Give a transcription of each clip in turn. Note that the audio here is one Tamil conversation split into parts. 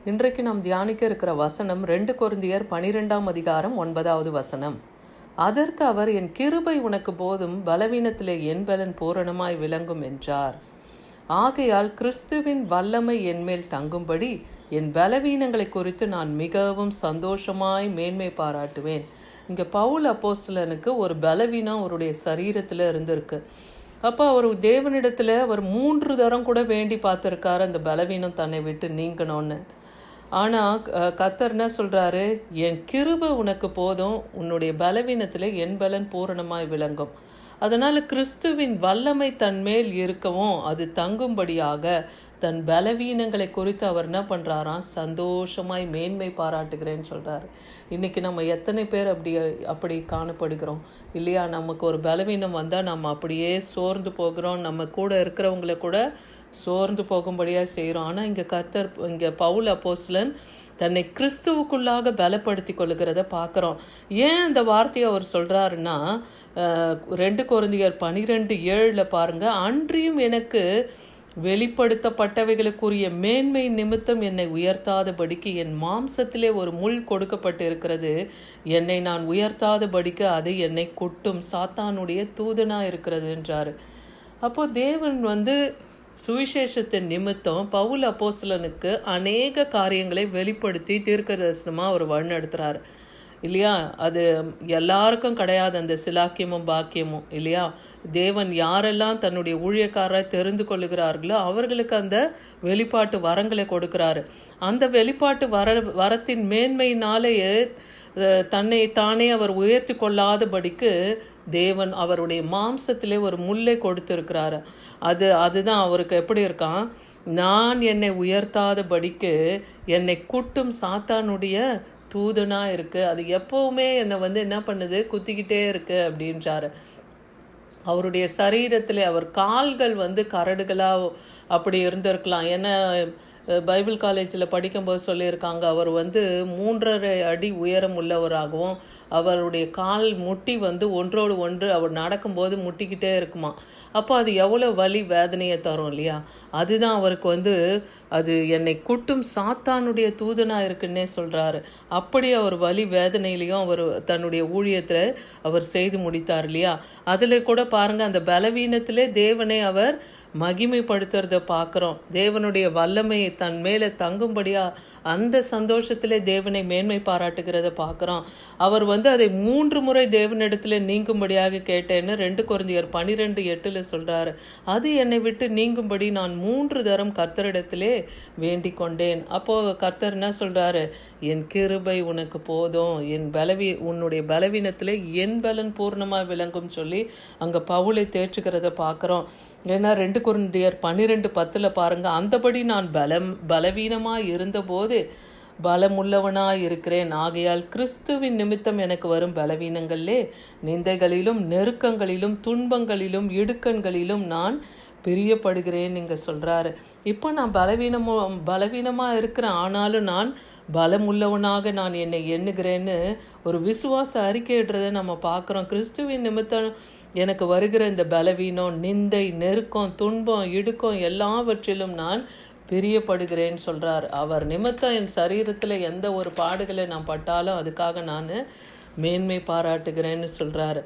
இன்றைக்கு நாம் தியானிக்க இருக்கிற வசனம் 2 கொரிந்தியர் 12ஆம் அதிகாரம் 9வது வசனம். அதற்கு அவர், என் கிருபை உனக்கு போதும், பலவீனத்திலே என் பலன் பூரணமாய் விளங்கும் என்றார். ஆகையால் கிறிஸ்துவின் வல்லமை என்மேல் தங்கும்படி என் பலவீனங்களை குறித்து நான் மிகவும் சந்தோஷமாய் மேன்மை பாராட்டுவேன். இங்கே பவுல் அப்போஸ்தலனுக்கு ஒரு பலவீனம் அவருடைய சரீரத்தில் இருந்திருக்கு. அப்போ அவர் தேவனிடத்தில் அவர் 3 தரம் கூட வேண்டி பார்த்துருக்காரு அந்த பலவீனம் தன்னை விட்டு நீங்கணும்னு. ஆனால் கர்த்தர் என்ன சொல்கிறாரு, என் கிருபை உனக்கு போதும், உன்னுடைய பலவீனத்தில் என் பலன் பூரணமாய் விளங்கும். அதனால் கிறிஸ்துவின் வல்லமை தன்மேல் இருக்கவும் அது தங்கும்படியாக தன் பலவீனங்களை குறித்து அவர் என்ன பண்ணுறாராம், சந்தோஷமாய் மேன்மை பாராட்டுகிறேன்னு சொல்கிறார். இன்றைக்கி நம்ம எத்தனை பேர் அப்படி காணப்படுகிறோம் இல்லையா? நமக்கு ஒரு பலவீனம் வந்தால் நம்ம அப்படியே சோர்ந்து போகிறோம், நம்ம கூட இருக்கிறவங்கள கூட சோர்ந்து போகும்படியாக செய்கிறோம். ஆனால் இங்கே பவுல் அப்போஸ்தலன் தன்னை கிறிஸ்துவுக்குள்ளாக பலப்படுத்தி கொள்ளுகிறத பார்க்குறோம். ஏன் அந்த வார்த்தையை அவர் சொல்கிறாருன்னா, 2 கொரிந்தியர் 12:7 பாருங்கள், அன்றியும் எனக்கு வெளிப்படுத்தப்பட்டவைகளுக்குரிய மேன்மை நிமித்தம் என்னை உயர்த்தாதபடிக்கு என் மாம்சத்திலே ஒரு முள் கொடுக்கப்பட்டு இருக்கிறது, என்னை நான் உயர்த்தாதபடிக்கு அது என்னை குட்டும் சாத்தானுடைய தூதனாக இருக்கிறது என்றார். அப்போது தேவன் சுவிசேஷத்தின் நிமித்தம் பவுல் அப்போஸ்தலனுக்கு அநேக காரியங்களை வெளிப்படுத்தி தீர்க்கதரிசனமாக அவர் வழிநடத்துகிறார் இல்லையா? அது எல்லாருக்கும் கிடையாது அந்த சிலாக்கியமும் பாக்கியமும் இல்லையா? தேவன் யாரெல்லாம் தன்னுடைய ஊழியக்காரரை தெரிந்து கொள்ளுகிறார்களோ அவர்களுக்கு அந்த வெளிப்பாட்டு வரங்களை கொடுக்கிறாரு. அந்த வெளிப்பாட்டு வரத்தின் மேன்மையினாலேயே தன்னை தானே அவர் உயர்த்தி கொள்ளாதபடிக்கு தேவன் அவருடைய மாம்சத்திலே ஒரு முல்லை கொடுத்துருக்கிறாரு. அதுதான் அவருக்கு எப்படி இருக்கான், நான் என்னை உயர்த்தாதபடிக்கு என்னை குட்டும் சாத்தானுடைய தூதனாக இருக்குது, அது எப்போவுமே என்னை என்ன பண்ணுது, குத்திக்கிட்டே இருக்குது அப்படின்றாரு. அவருடைய சரீரத்தில் அவர் கால்கள் கரடுகளாக அப்படி இருந்திருக்கலாம். ஏன்னா பைபிள் காலேஜில் படிக்கும்போது சொல்லியிருக்காங்க, அவர் 3.5 அடி உயரம் உள்ளவராகவும் அவருடைய கால் முட்டி ஒன்றோடு ஒன்று அவர் நடக்கும்போது முட்டிக்கிட்டே இருக்குமா. அப்போ அது எவ்வளோ வலி வேதனையை தரும் இல்லையா? அதுதான் அவருக்கு அது என்னை குட்டும் சாத்தானுடைய தூதனாக இருக்குன்னே சொல்கிறாரு. அப்படி அவர் வலி வேதனையிலையும் அவர் தன்னுடைய ஊழியத்தில் அவர் செய்து முடித்தார் இல்லையா? அதில் கூட பாருங்கள், அந்த பலவீனத்திலே தேவனை அவர் மகிமைப்படுத்துறத பார்க்குறோம். தேவனுடைய வல்லமையை தன் மேலே தங்கும்படியாக அந்த சந்தோஷத்திலே தேவனை மேன்மை பாராட்டுகிறத பார்க்குறோம். அவர் அதை 3 முறை தேவனிடத்தில் நீங்கும்படியாக கேட்டேன்னு 2 கொரிந்தியர் 12:8 சொல்கிறாரு. அது என்னை விட்டு நீங்கும்படி நான் 3 தரம் கர்த்தரிடத்திலே வேண்டிக் கொண்டேன். அப்போது கர்த்தர் என்ன சொல்கிறாரு, என் கிருபை உனக்கு போதும், உன்னுடைய பலவீனத்தில் என் பலன் பூர்ணமாக விளங்கும் சொல்லி அங்கே பவுலை தேற்றுகிறத பார்க்குறோம். ஏன்னா 2 கொரிந்தியர் 12:10 பாருங்கள், அந்தபடி நான் பலவீனமாக இருந்தபோது பலமுள்ளவனாய் இருக்கிறேன். ஆகையால் கிறிஸ்துவின் நிமித்தம் எனக்கு வரும் பலவீனங்களிலே நிந்தைகளிலும் நெருக்கங்களிலும் துன்பங்களிலும் இடுக்கண்களிலும் நான் பிரியப்படுகிறேன் நீங்கள் சொல்கிறாரு. இப்போ நான் பலவீனமாக இருக்கிறேன், ஆனாலும் நான் பலமுள்ளவனாக நான் என்னை எண்ணுகிறேன்னு ஒரு விசுவாச அறிக்கையிடுறதை நம்ம பார்க்குறோம். கிறிஸ்துவின் நிமித்தம் எனக்கு வருகிற இந்த பலவீனம், நிந்தை, நெருக்கம், துன்பம், இடுக்கம் எல்லாவற்றிலும் நான் பிரியப்படுகிறேன்னு சொல்கிறார். அவர் நிமித்தம் என் சரீரத்தில் எந்த ஒரு பாடுகளை நான் பட்டாலும் அதுக்காக நான் மேன்மை பாராட்டுகிறேன்னு சொல்கிறாரு.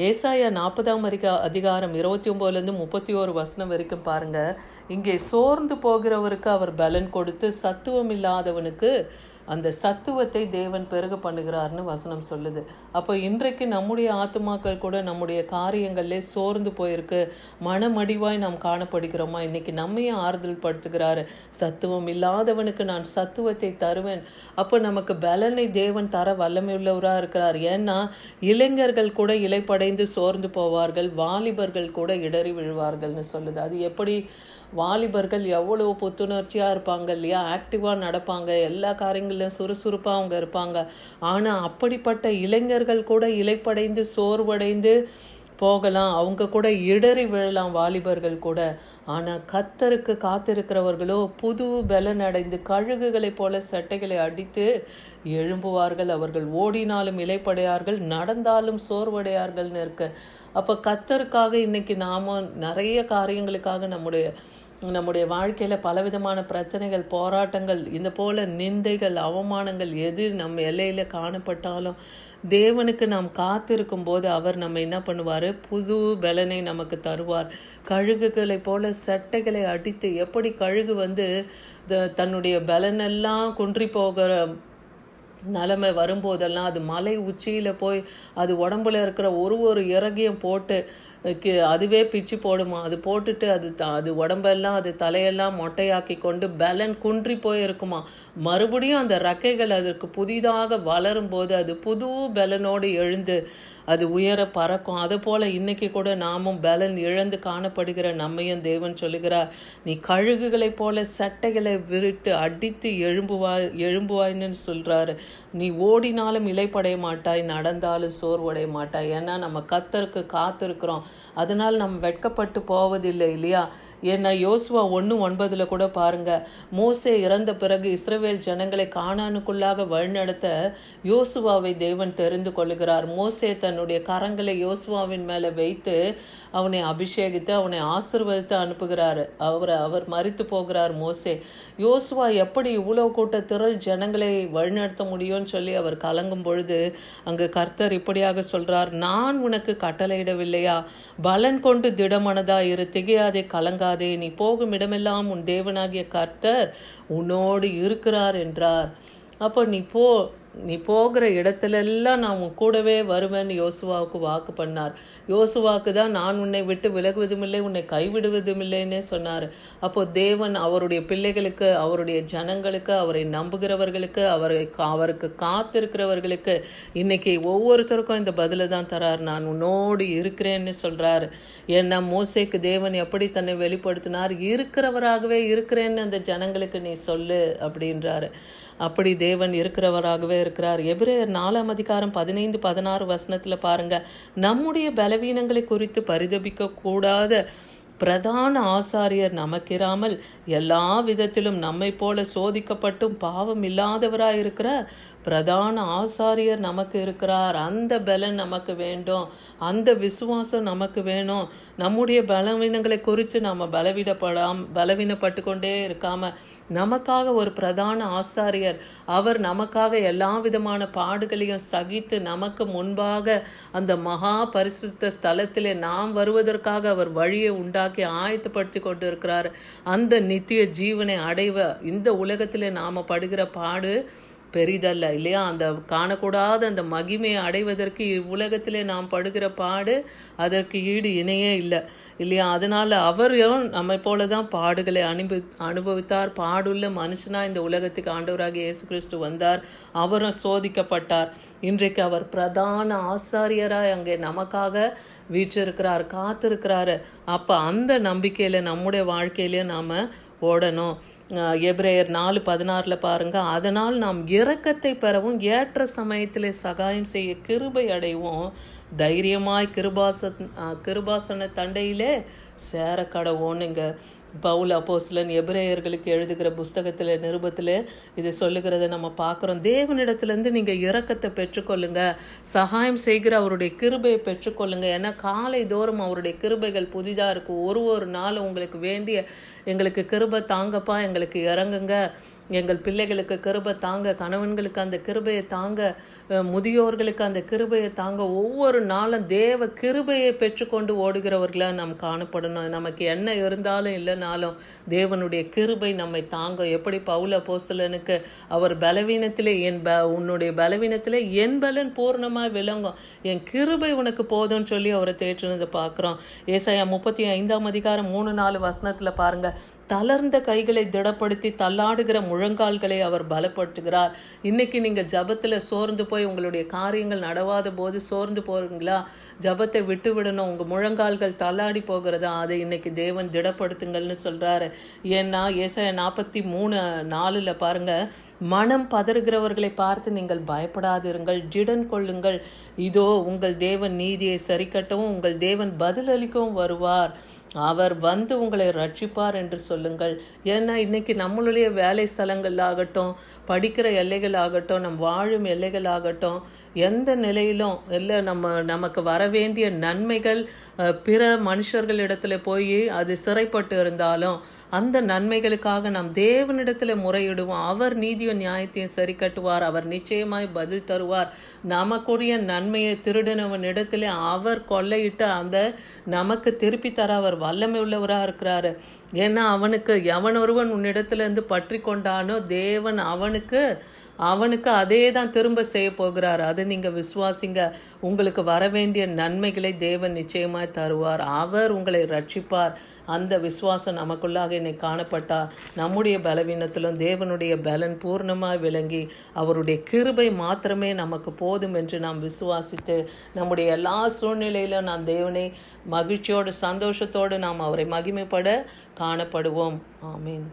ஏசாயா 40ஆம் அதிகாரம் 29-31 வசனம் வரைக்கும் பாருங்கள். இங்கே சோர்ந்து போகிறவருக்கு அவர் பலன் கொடுத்து சத்துவம் இல்லாதவனுக்கு அந்த சத்துவத்தை தேவன் பெருக பண்ணுகிறார்னு வசனம் சொல்லுது. அப்போ இன்றைக்கு நம்முடைய ஆத்துமாக்கள் கூட நம்முடைய காரியங்களிலே சோர்ந்து போயிருக்கு, மனமடிவாய் நாம் காணப்படுகிறோமா? இன்றைக்கி நம்மையே ஆறுதல் படுத்துகிறாரு, சத்துவம் இல்லாதவனுக்கு நான் சத்துவத்தை தருவேன். அப்போ நமக்கு பலனை தேவன் தர வல்லமையுள்ளவராக இருக்கிறார். ஏன்னா இளைஞர்கள் கூட இலைப்படைந்து சோர்ந்து போவார்கள், வாலிபர்கள் கூட இடறி விழுவார்கள்னு சொல்லுது. அது எப்படி? வாலிபர்கள் எவ்வளோ புத்துணர்ச்சியாக இருப்பாங்க இல்லையா? ஆக்டிவாக நடப்பாங்க, எல்லா காரியங்களிலும் சுறுசுறுப்பாக அவங்க இருப்பாங்க. ஆனால் அப்படிப்பட்ட இளைஞர்கள் கூட இலைப்படைந்து சோர்வடைந்து போகலாம், அவங்க கூட இடறி விழலாம், வாலிபர்கள் கூட. ஆனால் கர்த்தருக்கு காத்திருக்கிறவர்களோ புது பலன் அடைந்து கழுகுகளைப் போல சட்டைகளை அடித்து எழும்புவார்கள். அவர்கள் ஓடினாலும் இலைப்படையார்கள், நடந்தாலும் சோர்வடையார்கள்னு இருக்கு. அப்போ கர்த்தருக்காக இன்னைக்கு நாம் நிறைய காரியங்களுக்காக நம்முடைய நம்முடைய வாழ்க்கையில் பலவிதமான பிரச்சனைகள், போராட்டங்கள், இந்த போல் நிந்தைகள், அவமானங்கள் எது நம்ம எல்லையில் காணப்பட்டாலும் தேவனுக்கு நாம் காத்திருக்கும் போது அவர் நம்ம என்ன பண்ணுவார்? புது பலனை நமக்கு தருவார். கழுகுகளை போல சட்டைகளை அடித்து, எப்படி கழுகு தன்னுடைய பலனெல்லாம் குன்றி போகிற நிலைமை வரும்போதெல்லாம் அது மலை உச்சியில் போய் அது உடம்புல இருக்கிற ஒரு இறகையும் போட்டு அதுவே பிச்சு போடுமா. அது போட்டுட்டு அது உடம்பெல்லாம் அது தலையெல்லாம் மொட்டையாக்கி கொண்டு பலன் குன்றி போய் இருக்குமா. மறுபடியும் அந்த ரெக்கைகள் அதற்கு புதிதாக வளரும்போது அது புது பலனோடு எழுந்து அது உயர பறக்கும். அதுபோல் இன்றைக்கி கூட நாமும் பலன் இழந்து காணப்படுகிற நம்மையும் தேவன் சொல்லுகிறார், நீ கழுகுகளைப் போல சட்டைகளை விரிட்டு அடித்து எழும்புவாய்ன்னு சொல்கிறாரு. நீ ஓடினாலும் இலைப்படைய மாட்டாய், நடந்தாலும் சோர்வடைய மாட்டாய். ஏன்னா நம்ம கர்த்தருக்கு காத்திருக்கிறோம். அதனால் நம்ம வெட்கப்பட்டு போவதில்லை இல்லையா? ஏன்னா யோசுவா 1:9 கூட பாருங்க, மோசே இறந்த பிறகு இஸ்ரவேல் ஜனங்களை கானானுக்குள்ளாக வழிநடத்த யோசுவாவை தேவன் தெரிந்து கொள்ளுகிறார். மோசே தன்னுடைய கரங்களை யோசுவாவின் மேலே வைத்து அவனை அபிஷேகித்து அவனை ஆசீர்வதித்து அனுப்புகிறார். அவர் மரித்து போகிறார் மோசே. யோசுவா எப்படி இவ்வளோ கூட்ட திரள் ஜனங்களை வழிநடத்த முடியும்னு சொல்லி அவர் கலங்கும் பொழுது அங்கு கர்த்தர் இப்படியாக சொல்றார், நான் உனக்கு கட்டளையிடவில்லையா? பலன் கொண்டு திடமனதா இரு, திகையாதே, கலங்காதே, நீ போகும் இடமெல்லாம் உன் தேவனாகிய கர்த்தர் உன்னோடு இருக்கிறார் என்றார். அப்போ நீ போகிற இடத்துலெல்லாம் நான் உன் கூடவே வருவேன்னு யோசுவாவுக்கு வாக்கு பண்ணார். யோசுவாவுக்கு தான் நான் உன்னை விட்டு விலகுவதுமில்லை, உன்னை கைவிடுவதும் இல்லைன்னே சொன்னார். அப்போ தேவன் அவருடைய பிள்ளைகளுக்கு, அவருடைய ஜனங்களுக்கு, அவரை நம்புகிறவர்களுக்கு, அவருக்கு காத்திருக்கிறவர்களுக்கு இன்னைக்கு ஒவ்வொருத்தருக்கும் இந்த பதிலை தான் தரார். நான் உன்னோடு இருக்கிறேன்னு சொல்கிறாரு. ஏன்னா மோசேக்கு தேவன் எப்படி தன்னை வெளிப்படுத்தினார்? இருக்கிறவராகவே இருக்கிறேன்னு அந்த ஜனங்களுக்கு நீ சொல்லு அப்படின்றாரு. அப்படி தேவன் இருக்கிறவராகவே இருக்கிறார். எபிரேயர் 4:15-16 பாருங்க, நம்முடைய பலவீனங்களை குறித்து பரிதபிக்க கூடாத பிரதான ஆசாரியர் நமக்கிராமல் எல்லா விதத்திலும் நம்மை போல சோதிக்கப்பட்டும் பாவம் இல்லாதவராயிருக்கிற பிரதான ஆசாரியர் நமக்கு இருக்கிறார். அந்த பலன் நமக்கு வேண்டும், அந்த விசுவாசம் நமக்கு வேணும். நம்முடைய பலவீனங்களை குறித்து நம்ம பலவீனப்பட்டு கொண்டே இருக்காம நமக்காக ஒரு பிரதான ஆசாரியர், அவர் நமக்காக எல்லா விதமான பாடுகளையும் சகித்து நமக்கு முன்பாக அந்த மகா பரிசுத்த ஸ்தலத்திலே நாம் வருவதற்காக அவர் வழியை உண்டாக்கி ஆயத்தப்படுத்தி கொண்டு இருக்கிறார். அந்த நித்திய ஜீவனை அடைவ இந்த உலகத்திலே நாம் படுகிற பாடு பெரிதல்ல இல்லையா? அந்த காணக்கூடாத அந்த மகிமையை அடைவதற்கு இவ்வுலகத்திலே நாம் படுகிற பாடு அதற்கு ஈடு இணையே இல்லை இல்லையா? அதனால் அவரும் நம்மை போல தான் பாடுகளை அனுபவித்தார். பாடுள்ள மனுஷனாக இந்த உலகத்துக்கு ஆண்டவராகிய இயேசு கிறிஸ்து வந்தார். அவரும் சோதிக்கப்பட்டார். இன்றைக்கு அவர் பிரதான ஆசாரியராக அங்கே நமக்காக வீற்றிருக்கிறார், காத்திருக்கிறாரு. அப்போ அந்த நம்பிக்கையில் நம்முடைய வாழ்க்கையிலே நாம் ஓடணும். எபிரேயர் 4:16 பாருங்க, அதனால் நாம் இரக்கத்தை பெறவும் ஏற்ற சமயத்திலே சகாயம் செய்ய கிருபை அடைவோம், தைரியமாய் கிருபாசன தண்டையிலே சேர கடவோன்னுங்க பவுல் அப்போஸ்தலன் எபிரேயர்களுக்கு எழுதுகிற புஸ்தகத்தில் நிருபத்தில் இது சொல்லுகிறத நம்ம பார்க்குறோம். தேவனிடத்துலேருந்து நீங்கள் இரக்கத்தை பெற்றுக்கொள்ளுங்க, சகாயம் செய்கிற அவருடைய கிருபையை பெற்றுக்கொள்ளுங்க. ஏன்னா காலை தோறும் அவருடைய கிருபைகள் புதிதாக இருக்கும். ஒரு நாள் உங்களுக்கு வேண்டிய எங்களுக்கு கிருபை தாங்கப்பா, எங்களுக்கு இறங்குங்க, எங்கள் பிள்ளைகளுக்கு கிருபை தாங்க, கணவன்களுக்கு அந்த கிருபையை தாங்க, முதியோர்களுக்கு அந்த கிருபையை தாங்க. ஒவ்வொரு நாளும் தேவ கிருபையை பெற்றுக்கொண்டு ஓடுகிறவர்களாக நாம் காணப்படணும். நமக்கு என்ன இருந்தாலும் இல்லைனாலும் தேவனுடைய கிருபை நம்மை தாங்க. எப்படி பவுல் அப்போஸ்தலனுக்கு அவர் பலவீனத்திலே உன்னுடைய பலவீனத்திலே என் பலன் பூர்ணமாக விளங்கும், என் கிருபை உனக்கு போதும்னு சொல்லி அவரை தேற்றினதை பார்க்குறோம். ஏசாயா 35:3-4 பாருங்க, தளர்ந்த கைகளை திடப்படுத்தி தள்ளாடுகிற முழங்கால்களை அவர் பலப்படுத்துகிறார். இன்னைக்கு நீங்கள் ஜபத்தில் சோர்ந்து போய் உங்களுடைய காரியங்கள் நடவாத போது சோர்ந்து போகிறீங்களா? ஜபத்தை விட்டு விடணும். உங்கள் முழங்கால்கள் தள்ளாடி போகிறதா? அதை இன்னைக்கு தேவன் திடப்படுத்துங்கள்னு சொல்கிறாரு. ஏன்னா ஏசாயா 43:4 பாருங்க, மனம் பதறுகிறவர்களை பார்த்து நீங்கள் பயப்படாதிருங்கள், ஜிடன் கொள்ளுங்கள், இதோ உங்கள் தேவன் நீதியை சரிக்கட்டவும் உங்கள் தேவன் பதிலளிக்கவும் வருவார், அவர் வந்து உங்களை ரட்சிப்பார் என்று சொல்லுங்கள். ஏன்னா இன்னைக்கு நம்மளுடைய வேலை ஸ்தலங்கள் ஆகட்டும், படிக்கிற எல்லைகள் ஆகட்டும், நம் வாழும் எல்லைகள் ஆகட்டும், எந்த நிலையிலும் இல்லை நமக்கு வர வேண்டிய நன்மைகள் பிற மனுஷர்களிடத்துல போய் அது சிறைப்பட்டு இருந்தாலும் அந்த நன்மைகளுக்காக நாம் தேவனிடத்தில் முறையிடுவோம். அவர் நீதியும் நியாயத்தையும் சரி கட்டுவார். அவர் நிச்சயமாய் பதில் தருவார். நமக்குரிய நன்மையை திருடினவன் இடத்துல அவர் கொள்ளையிட்டு அந்த நமக்கு திருப்பி தர அவர் வல்லமை உள்ளவராக இருக்கிறாரு. ஏன்னா அவனுக்கு எவன் ஒருவன் உன்னிடத்துலேருந்து பற்றி கொண்டானோ தேவன் அவனுக்கு அதே தான் திரும்ப செய்ய போகிறார். அது நீங்கள் விசுவாசிங்க. உங்களுக்கு வர வேண்டிய நன்மைகளை தேவன் நிச்சயமாய் தருவார். அவர் உங்களை ரட்சிப்பார். அந்த விசுவாசம் நமக்குள்ளாக இன்னைக்கு காணப்பட்டா நம்முடைய பலவீனத்திலும் தேவனுடைய பலன் பூர்ணமாய் விளங்கி அவருடைய கிருபை மாத்திரமே நமக்கு போதும் என்று நாம் விசுவாசித்து நம்முடைய எல்லா சூழ்நிலையிலும் நாம் தேவனை மகிழ்ச்சியோடு சந்தோஷத்தோடு நாம் அவரை மகிமைப்பட காணப்படுவோம். ஆமீன்.